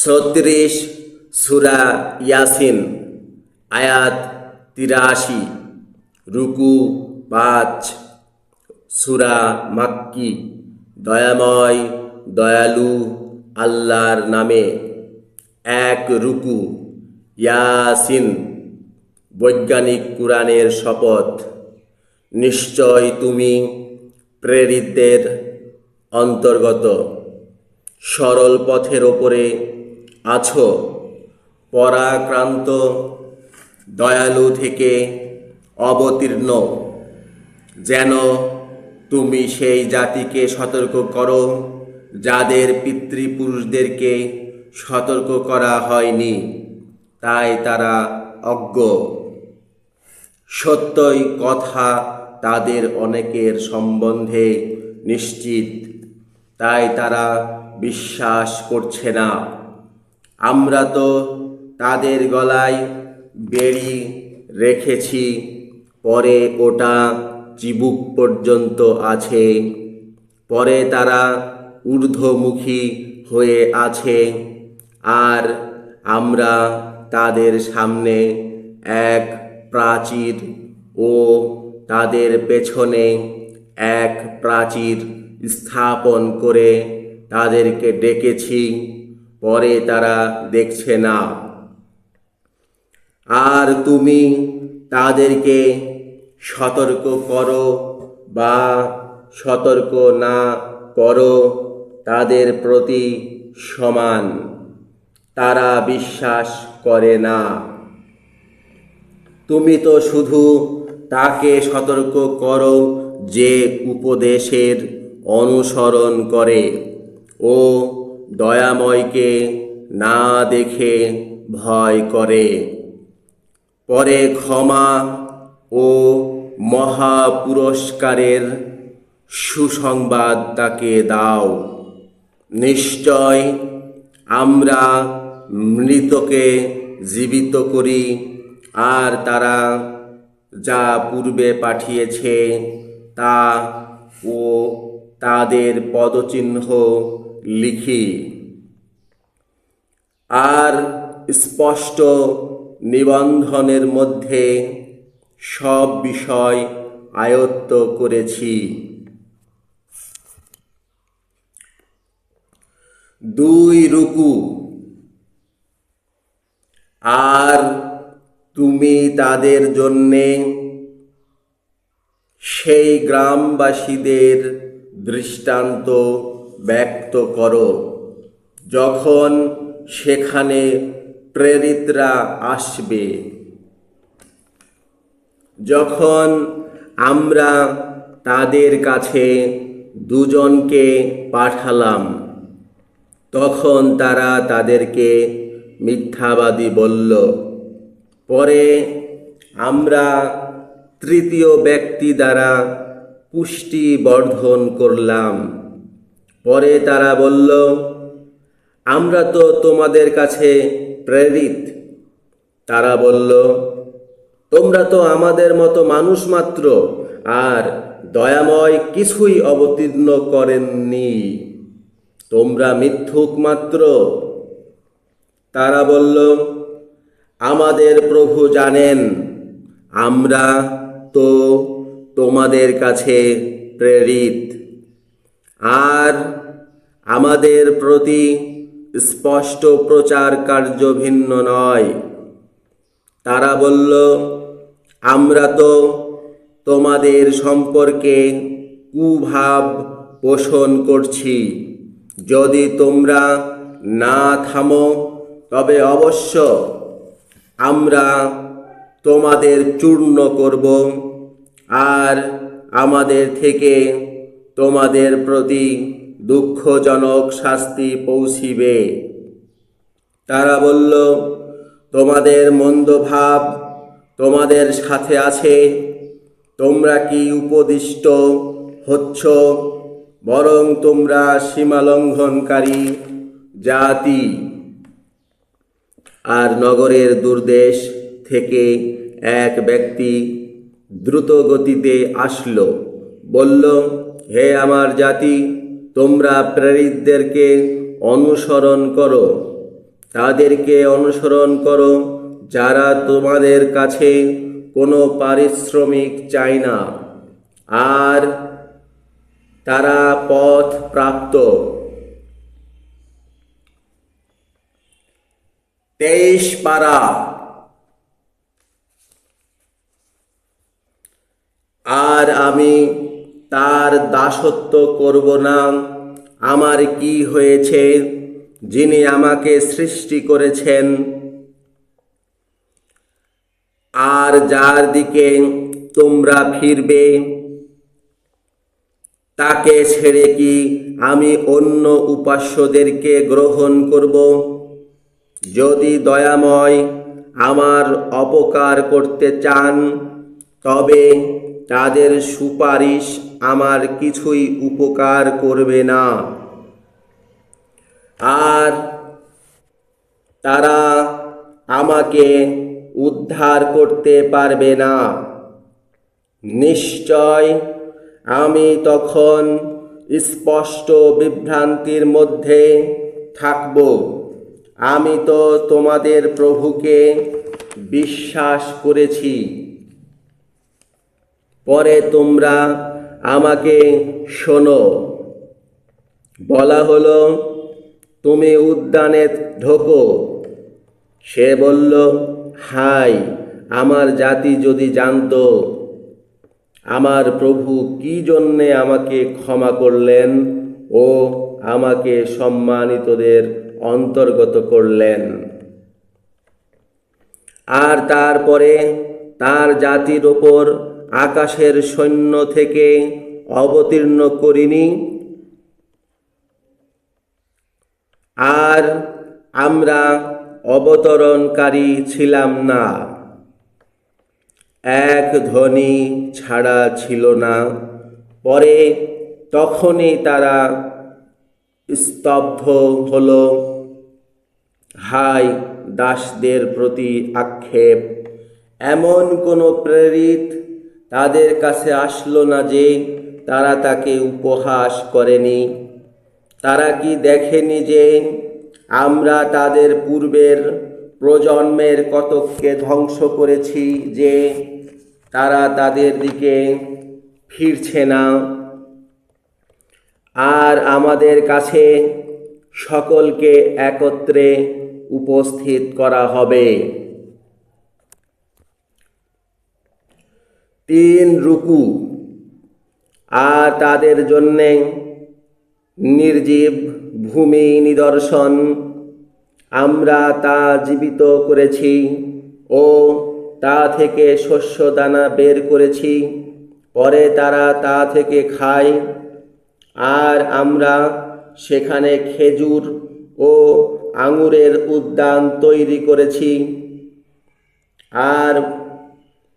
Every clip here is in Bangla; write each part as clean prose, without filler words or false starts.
36 সূরা ইয়াসিন আয়াত 83 রুকু 5 সূরা মাক্কি। দয়াময় দয়ালু আল্লাহর নামে। 1 রুকু। ইয়াসিন বৈজ্ঞানিক কুরআনের শপথ। নিশ্চয় তুমি প্রেরিতদের অন্তর্গত, সরল পথের ওপরে আছো, পরাক্রান্ত দয়ালু থেকে অবতীর্ণ, যেন তুমি সেই জাতিকে সতর্ক করো যাদের পিতৃপুরুষদেরকে সতর্ক করা হয়নি, তাই তারা অজ্ঞ। সত্যই কথা তাদের অনেকের সম্বন্ধে নিশ্চিত, তাই তারা বিশ্বাস করছে না। আমরা তো তাদের গলায় বেড়ি রেখেছি, পরে ওটা চিবুক পর্যন্ত আছে, পরে তারা ঊর্ধ্বমুখী হয়ে আছে, আর আমরা তাদের সামনে এক প্রাচীর ও তাদের পেছনে এক প্রাচীর স্থাপন করে তাদেরকে ডেকেছি, পরে তারা দেখছে না। আর তুমি তাদেরকে সতর্ক করো বা সতর্ক না করো, তাদের প্রতি সমান, তারা বিশ্বাস করে না। তুমি তো শুধু তাকে সতর্ক করো যে উপদেশের অনুসরণ করে ও দয়াময়কে না দেখে ভয় করে, পরে ক্ষমা ও মহা পুরস্কারের সুসংবাদ তাকে দাও। নিশ্চয় আমরা মৃতকে জীবিত করি, আর তারা যা পূর্বে পাঠিয়েছে তা ও তাদের পদচিহ্ন লিখি, আর স্পষ্ট নিবন্ধনের মধ্যে সব বিষয় আয়ত্ত করেছি। 2 রুকু। আর তুমি তাদের জন্যে সেই গ্রামবাসীদের দৃষ্টান্ত ব্যক্ত করো, যখন সেখানে প্রেরিতরা আসবে। যখন আমরা তাদের কাছে 2 জনকে পাঠালাম, তখন তারা তাদেরকে মিথ্যাবাদী বলল। পরে আমরা 3য় ব্যক্তি দ্বারা পুষ্টি বর্ধন করলাম। পরে তারা বলল, আমরা তো তোমাদের কাছে প্রেরিত। তারা বলল, তোমরা তো আমাদের মতো মানুষ মাত্র, আর দয়াময় কিছুই অবতীর্ণ করেননি, তোমরা মিথ্যুক মাত্র। তারা বলল, আমাদের প্রভু জানেন আমরা তো তোমাদের কাছে প্রেরিত, আর আমাদের প্রতি স্পষ্ট প্রচার কার্য ভিন্ন নয়। তারা বলল, আমরা তো তোমাদের সম্পর্কে কুভাব পোষণ করছি, যদি তোমরা না থামো তবে অবশ্য আমরা তোমাদের চূর্ণ করব, আর আমাদের থেকে তোমাদের প্রতি দুঃখজনক শাস্তি পৌঁছিবে। তারা বলল, তোমাদের মন্দ ভাব তোমাদের সাথে আছে, তোমরা কি উপদিষ্ট হচ্ছ, বরং তোমরা সীমালঙ্ঘনকারী জাতি। আর নগরের দূরদেশ থেকে এক ব্যক্তি দ্রুত গতিতে আসলো, বলল, হে আমার জাতি, তোমরা প্রেরিতদেরকে অনুসরণ করো, তাদেরকে অনুসরণ করো যারা তোমাদের কাছে কোনো পারিশ্রমিক চায় না, আর তারা পথ প্রাপ্ত। 23 পারা। আর আমি তার দাসত্ব করব না। আমার কি হয়েছে, যিনি আমাকে সৃষ্টি করেছেন আর যার দিকে তোমরা ফিরবে, তাকে ছেড়ে কি আমি অন্য উপাস্যদেরকে গ্রহণ করব? যদি দয়াময় আমার অপকার করতে চান, তবে তাদের সুপারিশ আমার কিছুই উপকার করবে না, আর তারা আমাকে উদ্ধার করতে পারবে না। নিশ্চয় আমি তখন স্পষ্ট বিভ্রান্তির মধ্যে থাকব। আমি তো তোমাদের প্রভুকে বিশ্বাস করেছি। পরে তোমরা আমাকে শোনো। বলা হলো, তুমি উদ্যানে ঢোকো। সে বলল, হায়, আমার জাতি যদি জানতো আমার প্রভু কি জন্যে আমাকে ক্ষমা করলেন ও আমাকে সম্মানিতদের অন্তর্গত করলেন, আর তারপরে তার জাতির ওপর আকাশের সৈন্য থেকে অবতীর্ণ করিনি, আর আমরা অবতরণকারী ছিলাম না। এক ধ্বনি ছাড়া ছিল না। পরে তখনই তারা স্তব্ধ হল। হায় দাসদের প্রতি আক্ষেপ! এমন কোনো প্রেরিত তাদের কাছে আসলো না যে তারা তাকে উপহাস করেনি। তারা কি দেখেনি যে আমরা তাদের পূর্বের প্রজন্মের কতককে ধ্বংস করেছি, যে তারা তাদের দিকে ফিরছে না, আর আমাদের কাছে সকলকে একত্রে উপস্থিত করা হবে। 3 রুকু। আর তাদের জন্যে নির্জীব ভূমি নিদর্শন, আমরা তা জীবিত করেছি ও তা থেকে শস্যদানা বের করেছি, পরে তারা তা থেকে খায়। আর আমরা সেখানে খেজুর ও আঙুরের উদ্যান তৈরি করেছি, আর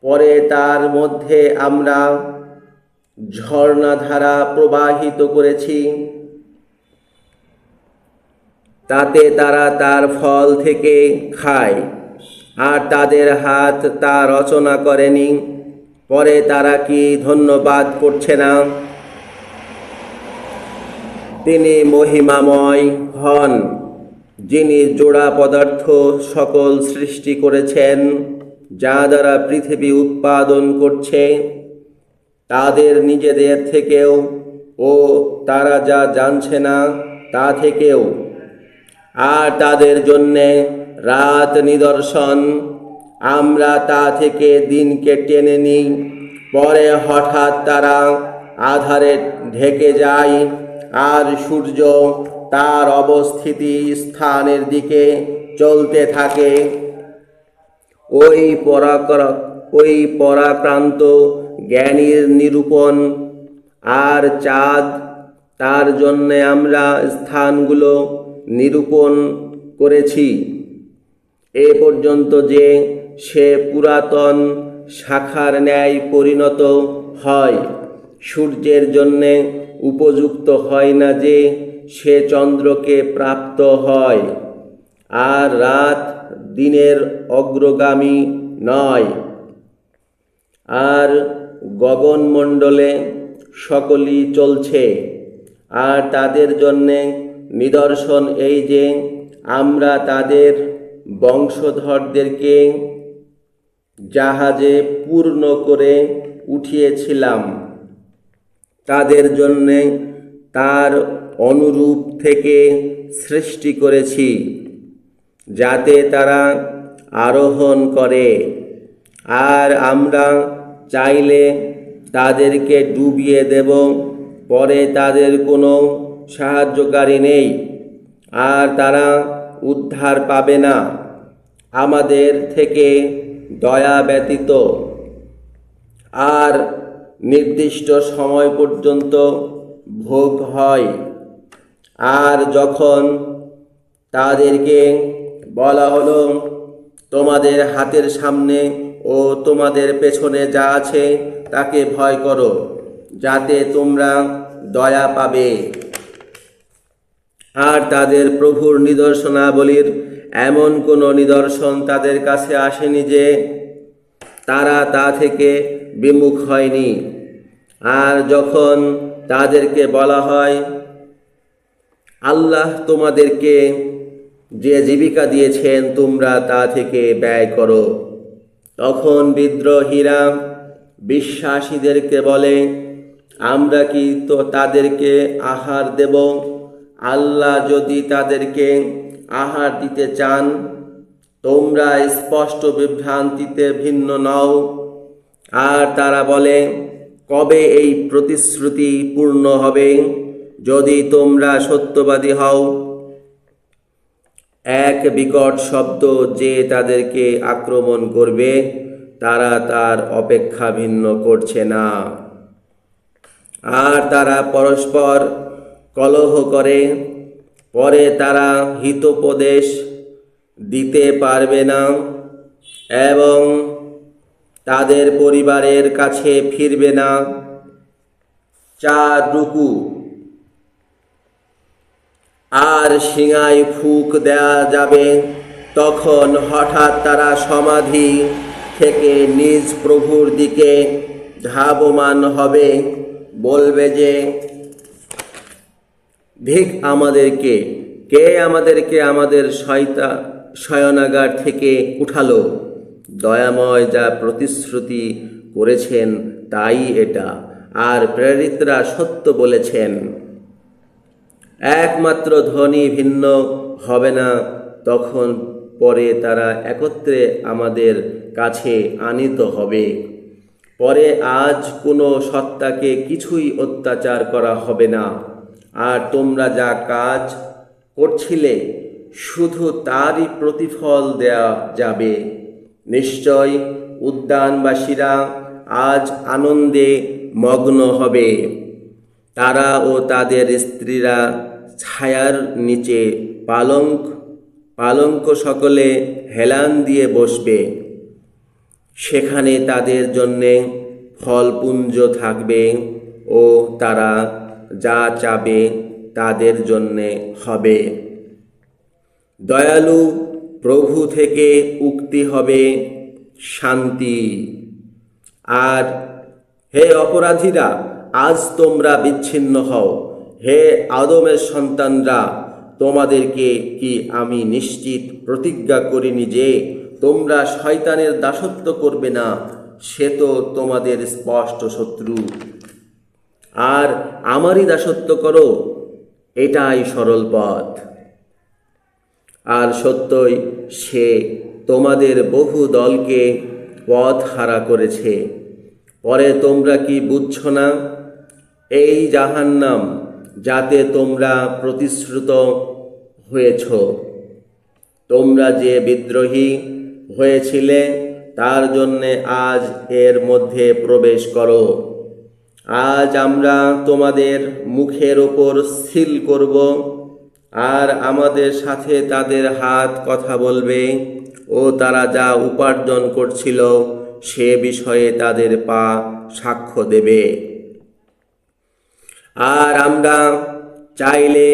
পরে তার মধ্যে আমরা ঝর্ণাধারা প্রবাহিত করেছি। তাতে তারা তার ফল থেকে খায়, আর তাদের হাত তা রচনা করেনি। পরে তারা কি ধন্যবাদ করছে না? তিনি মহিমাময় হন, যিনি জোড়া পদার্থ সকল সৃষ্টি করেছেন, যা দ্বারা পৃথিবী উৎপাদন করছে, তাদের নিজেদের থেকেও ও তারা যা জানছে না তা থেকেও। আর তাদের জন্যে রাত নিদর্শন, আমরা তা থেকে দিনকে টেনে নিই, পরে হঠাৎ তারা আধারে ঢেকে যায়, আর সূর্য তার অবস্থিতি স্থানের দিকে চলতে থাকে। ওই পরাক্রান্ত জ্ঞানীর নিরূপণ। আর চাঁদ, তার জন্যে আমরা স্থানগুলো নিরূপণ করেছি, এ পর্যন্ত যে সে পুরাতন শাখার ন্যায় পরিণত হয়। সূর্যের জন্যে উপযুক্ত হয় না যে সে চন্দ্রকে প্রাপ্ত হয়, আর রাত দিনের অগ্রগামী নয়। আর গগনমণ্ডলে সকলই চলছে, আর তাদের জন্যে নিদর্শন এই যে আমরা তাদের বংশধরদেরকে জাহাজে পূর্ণ করে উঠিয়েছিলাম, তাদের জন্যে তার অনুরূপ থেকে সৃষ্টি করেছি, যাতে তারা আরোহণ করে। আর আমরা চাইলে তাদেরকে ডুবিয়ে দেব, পরে তাদের কোনো সাহায্যকারী নেই, আর তারা উদ্ধার পাবে না আমাদের থেকে দয়া ব্যতীত। আর নির্দিষ্ট সময় পর্যন্ত ভোগ হয়। আর যখন তাদেরকে বলা হলো, তোমাদের হাতের সামনে ও তোমাদের পেছনে যা আছে তাকে ভয় করো, যাতে তোমরা দয়া পাবে। আর তাদের প্রভুর নিদর্শনাবলীর এমন কোনো নিদর্শন তাদের কাছে আসেনি যে তারা তা থেকে বিমুখ হয়নি। আর যখন তাদেরকে বলা হয়, আল্লাহ তোমাদেরকে যে জীবিকা দিয়েছেন তোমরা তা থেকে ব্যয় করো, তখন বিদ্রোহীরা বিশ্বাসীদেরকে বলে, আমরা কি তো তাদেরকে আহার দেব? আল্লাহ যদি তাদেরকে আহার দিতে চান, তোমরা স্পষ্ট বিভ্রান্তিতে ভিন্ন নও। আর তারা বলে, কবে এই প্রতিশ্রুতি পূর্ণ হবে, যদি তোমরা সত্যবাদী হও? এক বিকট শব্দ যে তাদেরকে আক্রমণ করবে, তারা তার অপেক্ষা ভিন্ন করছে না। আর তারা পরস্পর কলহ করে, পরে তারা হিতোপদেশ দিতে পারবে না এবং তাদের পরিবারের কাছে ফিরবে না। 4 রুকু। আর শিঙায় ফুঁক দেয়া যাবে, তখন হঠাৎ তারা সমাধি থেকে নিজ প্রভুর দিকে ধাবমান হবে, বলবে যে, ধিক আমাদেরকে, কে আমাদেরকে আমাদের শয়নাগার থেকে উঠালো? দয়াময় যা প্রতিশ্রুতি করেছেন তাই এটা, আর প্রেরিতরা সত্য বলেছেন। একমাত্র ধ্বনি ভিন্ন হবে না, তখন পরে তারা একত্রে আমাদের কাছে আনিত হবে। পরে আজ কোনো সত্তাকে কিছুই অত্যাচার করা হবে না। আর তোমরা যা কাজ করছিলে শুধু তারই প্রতিফল দেয়া যাবে। নিশ্চয় উদ্যানবাসীরা আজ আনন্দে মগ্ন হবে। তারা ও তাদের স্ত্রীরা ছায়ার নিচে পালঙ্ক সকলে হেলান দিয়ে বসবে। সেখানে তাদের জন্যে ফলপুঞ্জ থাকবে ও তারা যা চাবে তাদের জন্যে হবে। দয়ালু প্রভু থেকে উক্তি হবে শান্তি। আর হে অপরাধীরা, আজ তোমরা বিচ্ছিন্ন হও। হে আদমের সন্তানরা, তোমাদেরকে কি আমি নিশ্চিত প্রতিজ্ঞা করিনি যে তোমরা শয়তানের দাসত্ব করবে না? সে তো তোমাদের স্পষ্ট শত্রু। আর আমারই দাসত্ব করো, এটাই সরল পথ। আর সত্যই সে তোমাদের বহু দলকে পথ হারা করেছে। পরে তোমরা কি বুঝছ না? এই জাহান্নাম যাতে তোমরা প্রতিশ্রুত হয়েছ, তোমরা যে বিদ্রোহী হয়েছিলে তার জন্যে আজ এর মধ্যে প্রবেশ করো। আজ আমরা তোমাদের মুখের ওপর সিল করব, আর আমাদের সাথে তাদের হাত কথা বলবে, ও তারা যা উপার্জন করছিল সে বিষয়ে তাদের পা সাক্ষ্য দেবে। আর আমরা চাইলে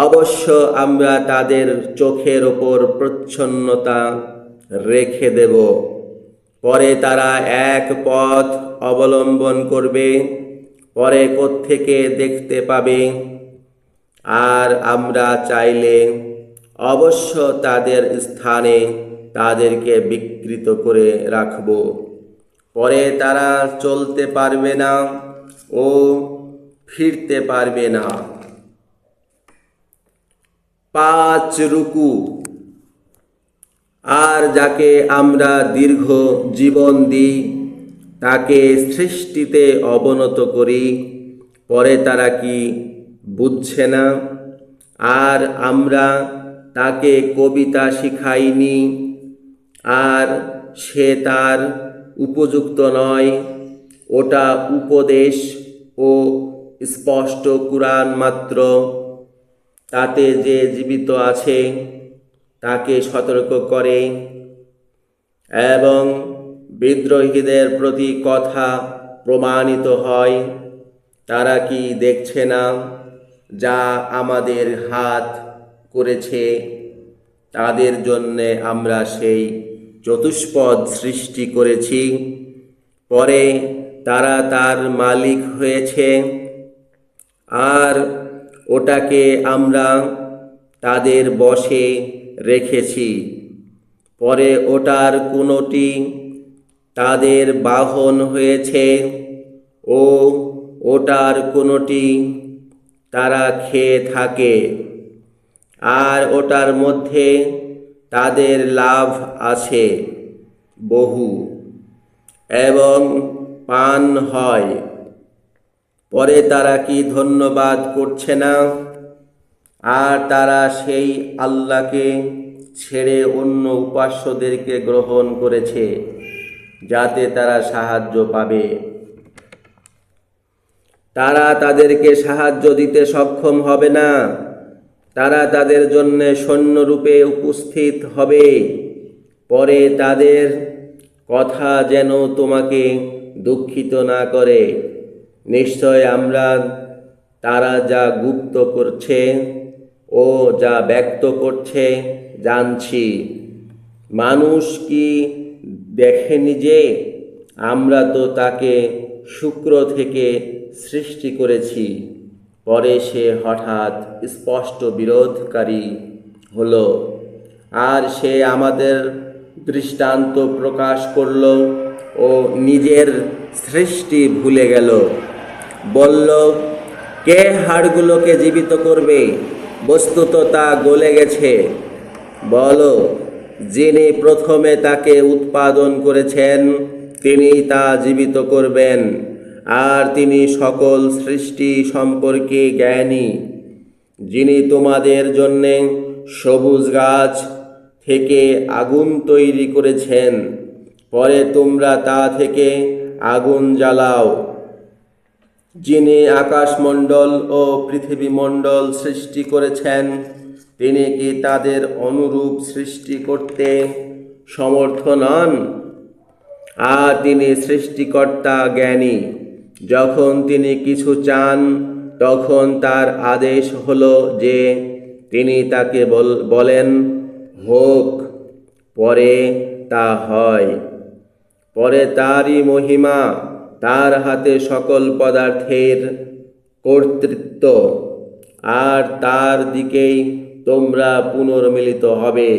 অবশ্য আমরা তাদের চোখের ওপর প্রচ্ছন্নতা রেখে দেব, পরে তারা এক পথ অবলম্বন করবে, পরে কোত্থেকে দেখতে পাবে। আর আমরা চাইলে অবশ্য তাদের স্থানে তাদেরকে বিকৃত করে রাখব। পরে তারা চলতে পারবে না ও ফিরতে পারবে না। 5 রুকু। আর যাকে আমরা দীর্ঘ জীবন দিই তাকে সৃষ্টিতে অবনত করি, পরে তারা কি বুঝছে না? আর আমরা তাকে কবিতা শিখাইনি, আর সে তার উপযুক্ত নয়। ওটা উপদেশ ও স্পষ্ট কুরআন মাত্র। তাতে যে জীবিত আছে তাকে সতর্ক করে এবং বিদ্রোহীদের প্রতি কথা প্রমাণিত হয়। তারা কি দেখছে না যা আমাদের হাত করেছে? তাদের জন্যে আমরা সেই চতুষ্পদ সৃষ্টি করেছি, পরে তারা তার মালিক হয়েছে। আর ওটাকে আমরা তাদের বশে রেখেছি, পরে ওটার কোনোটি তাদের বাহন হয়েছে ও ওটার কোনোটি তারা খেয়ে থাকে। আর ওটার মধ্যে তাদের লাভ আছে বহু এবং পান হয়। পরে তারা কি ধন্যবাদ করছে না? আর তারা সেই আল্লাহকে ছেড়ে অন্য উপাস্যদেরকে গ্রহণ করেছে যাতে তারা সাহায্য পাবে। তারা তাদেরকে সাহায্য দিতে সক্ষম হবে না। তারা তাদের জন্য সৈন্যরূপে উপস্থিত হবে। পরে তাদের কথা যেন তোমাকে দুঃখিত না করে। নিশ্চয় আমরা তারা যা গুপ্ত করছে ও যা ব্যক্ত করছে জানছি। মানুষ কি দেখেনি যে আমরা তো তাকে শুক্র থেকে সৃষ্টি করেছি? পরে সে হঠাৎ স্পষ্ট বিরোধকারী হলো, আর সে আমাদের দৃষ্টান্ত প্রকাশ করল ও নিজের সৃষ্টি ভুলে গেল। বলল, কে হাড়গুলোকে জীবিত করবে? বস্তুত তা গলে গেছে। বলো, যিনি প্রথমে তাকে উৎপাদন করেছেন তিনি তা জীবিত করবেন, আর তিনি সকল সৃষ্টি সম্পর্কে জ্ঞানী। যিনি তোমাদের জন্যে সবুজ গাছ থেকে আগুন তৈরি করেছেন, পরে তোমরা তা থেকে আগুন জ্বালাও। যিনি আকাশমণ্ডল ও পৃথিবীমণ্ডল সৃষ্টি করেছেন, তিনি কি তাদের অনুরূপ সৃষ্টি করতে সমর্থ নন? আর তিনি সৃষ্টিকর্তা জ্ঞানী। যখন তিনি কিছু চান তখন তার আদেশ হলো যে তিনি তাকে বলেন হোক, পরে তা হয়। পরে তারই মহিমা, তার হাতে সকল পদার্থের কর্তৃত্ব, আর তার দিকেই তোমরা পুনর্মিলিত হবে।